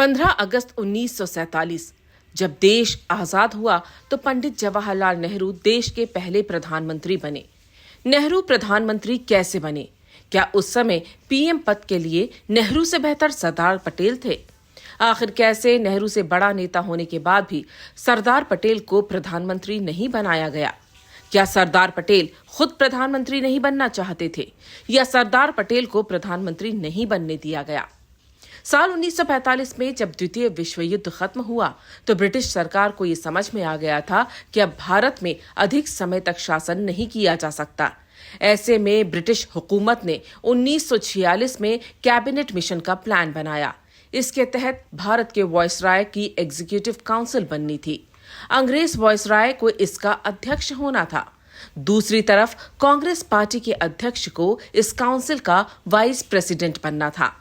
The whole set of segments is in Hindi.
15 अगस्त 1947 जब देश आजाद हुआ तो पंडित जवाहरलाल नेहरू देश के पहले प्रधानमंत्री बने। नेहरू प्रधानमंत्री कैसे बने? क्या उस समय पीएम पद के लिए नेहरू से बेहतर सरदार पटेल थे? आखिर कैसे नेहरू से बड़ा नेता होने के बाद भी सरदार पटेल को प्रधानमंत्री नहीं बनाया गया? क्या सरदार पटेल खुद प्रधानमंत्री नहीं बनना चाहते थे या सरदार पटेल को प्रधानमंत्री नहीं बनने दिया गया? साल 1945 में जब द्वितीय विश्व युद्ध खत्म हुआ तो ब्रिटिश सरकार को ये समझ में आ गया था कि अब भारत में अधिक समय तक शासन नहीं किया जा सकता। ऐसे में ब्रिटिश हुकूमत ने 1946 में कैबिनेट मिशन का प्लान बनाया। इसके तहत भारत के वायसराय की एग्जीक्यूटिव काउंसिल बननी थी। अंग्रेज वायसराय को इसका अध्यक्ष होना था। दूसरी तरफ कांग्रेस पार्टी के अध्यक्ष को इस काउंसिल का वाइस प्रेसिडेंट बनना था।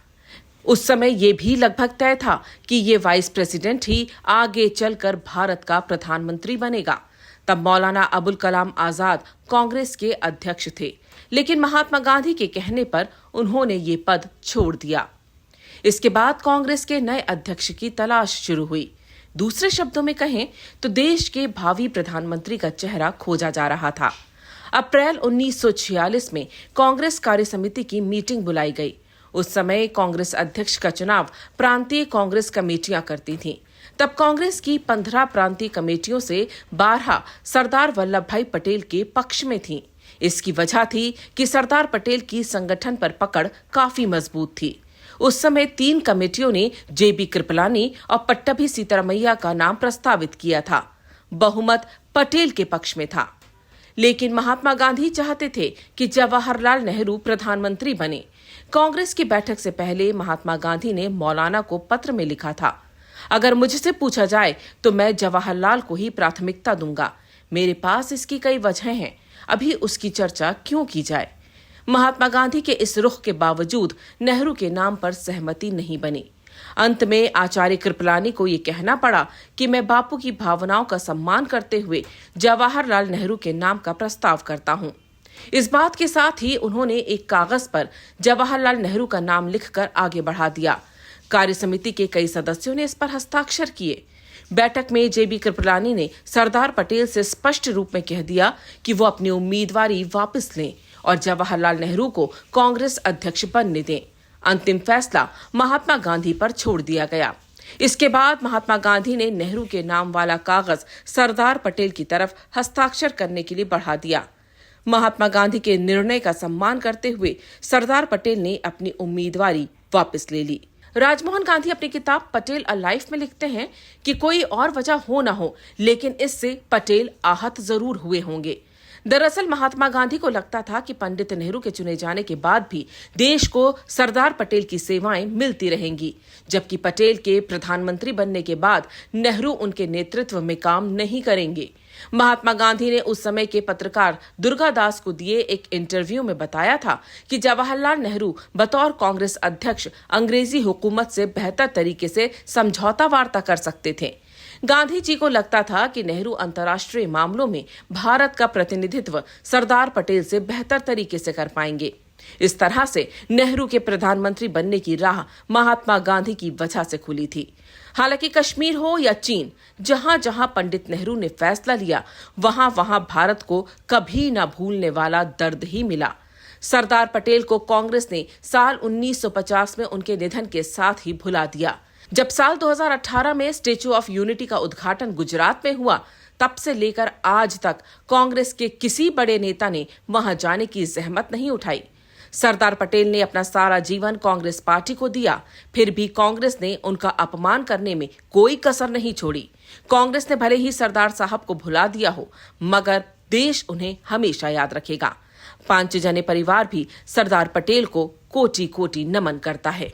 उस समय ये भी लगभग तय था कि ये वाइस प्रेसिडेंट ही आगे चलकर भारत का प्रधानमंत्री बनेगा। तब मौलाना अबुल कलाम आजाद कांग्रेस के अध्यक्ष थे, लेकिन महात्मा गांधी के कहने पर उन्होंने ये पद छोड़ दिया। इसके बाद कांग्रेस के नए अध्यक्ष की तलाश शुरू हुई। दूसरे शब्दों में कहें तो देश के भावी प्रधानमंत्री का चेहरा खोजा जा रहा था। अप्रैल 1946 में कांग्रेस कार्य समिति की मीटिंग बुलाई गई। उस समय कांग्रेस अध्यक्ष का चुनाव प्रांतीय कांग्रेस कमेटियां करती थीं। तब कांग्रेस की 15 प्रांतीय कमेटियों से 12 सरदार वल्लभ भाई पटेल के पक्ष में थीं। इसकी वजह थी कि सरदार पटेल की संगठन पर पकड़ काफी मजबूत थी। उस समय 3 कमेटियों ने जेबी कृपलानी और पट्टभी सीतारमैया का नाम प्रस्तावित किया था। बहुमत पटेल के पक्ष में था, लेकिन महात्मा गांधी चाहते थे कि जवाहरलाल नेहरू प्रधानमंत्री बने। कांग्रेस की बैठक से पहले महात्मा गांधी ने मौलाना को पत्र में लिखा था, अगर मुझसे पूछा जाए तो मैं जवाहरलाल को ही प्राथमिकता दूंगा। मेरे पास इसकी कई वजहें हैं, अभी उसकी चर्चा क्यों की जाए। महात्मा गांधी के इस रुख के बावजूद नेहरू के नाम पर सहमति नहीं बनी। अंत में आचार्य कृपलानी को ये कहना पड़ा कि मैं बापू की भावनाओं का सम्मान करते हुए जवाहरलाल नेहरू के नाम का प्रस्ताव करता हूँ। इस बात के साथ ही उन्होंने एक कागज पर जवाहरलाल नेहरू का नाम लिखकर आगे बढ़ा दिया। कार्य समिति के कई सदस्यों ने इस पर हस्ताक्षर किए। बैठक में जेबी कृपलानी ने सरदार पटेल से स्पष्ट रूप में कह दिया कि वो अपनी उम्मीदवारी वापस लें और जवाहरलाल नेहरू को कांग्रेस अध्यक्ष बनने दें। अंतिम फैसला महात्मा गांधी पर छोड़ दिया गया। इसके बाद महात्मा गांधी ने नेहरू के नाम वाला कागज सरदार पटेल की तरफ हस्ताक्षर करने के लिए बढ़ा दिया। महात्मा गांधी के निर्णय का सम्मान करते हुए सरदार पटेल ने अपनी उम्मीदवारी वापस ले ली। राजमोहन गांधी अपनी किताब पटेल अ लाइफ में लिखते हैं कि कोई और वजह हो न हो, लेकिन इससे पटेल आहत जरूर हुए होंगे। दरअसल महात्मा गांधी को लगता था कि पंडित नेहरू के चुने जाने के बाद भी देश को सरदार पटेल की सेवाएं मिलती रहेंगी, जबकि पटेल के प्रधानमंत्री बनने के बाद नेहरू उनके नेतृत्व में काम नहीं करेंगे। महात्मा गांधी ने उस समय के पत्रकार दुर्गादास को दिए एक इंटरव्यू में बताया था कि जवाहरलाल नेहरू बतौर कांग्रेस अध्यक्ष अंग्रेजी हुकूमत से बेहतर तरीके से समझौता वार्ता कर सकते थे। गांधी जी को लगता था कि नेहरू अंतर्राष्ट्रीय मामलों में भारत का प्रतिनिधित्व सरदार पटेल से बेहतर तरीके से कर पाएंगे। इस तरह से नेहरू के प्रधानमंत्री बनने की राह महात्मा गांधी की वजह से खुली थी। हालांकि कश्मीर हो या चीन, जहां जहां पंडित नेहरू ने फैसला लिया, वहां वहां भारत को कभी न भूलने वाला दर्द ही मिला। सरदार पटेल को कांग्रेस ने साल 1950 में उनके निधन के साथ ही भुला दिया। जब साल 2018 में स्टैच्यू ऑफ यूनिटी का उद्घाटन गुजरात में हुआ, तब से लेकर आज तक कांग्रेस के किसी बड़े नेता ने वहां जाने की जहमत नहीं उठाई। सरदार पटेल ने अपना सारा जीवन कांग्रेस पार्टी को दिया, फिर भी कांग्रेस ने उनका अपमान करने में कोई कसर नहीं छोड़ी। कांग्रेस ने भले ही सरदार साहब को भुला दिया हो, मगर देश उन्हें हमेशा याद रखेगा। पांचजन्य परिवार भी सरदार पटेल को कोटि कोटि नमन करता है।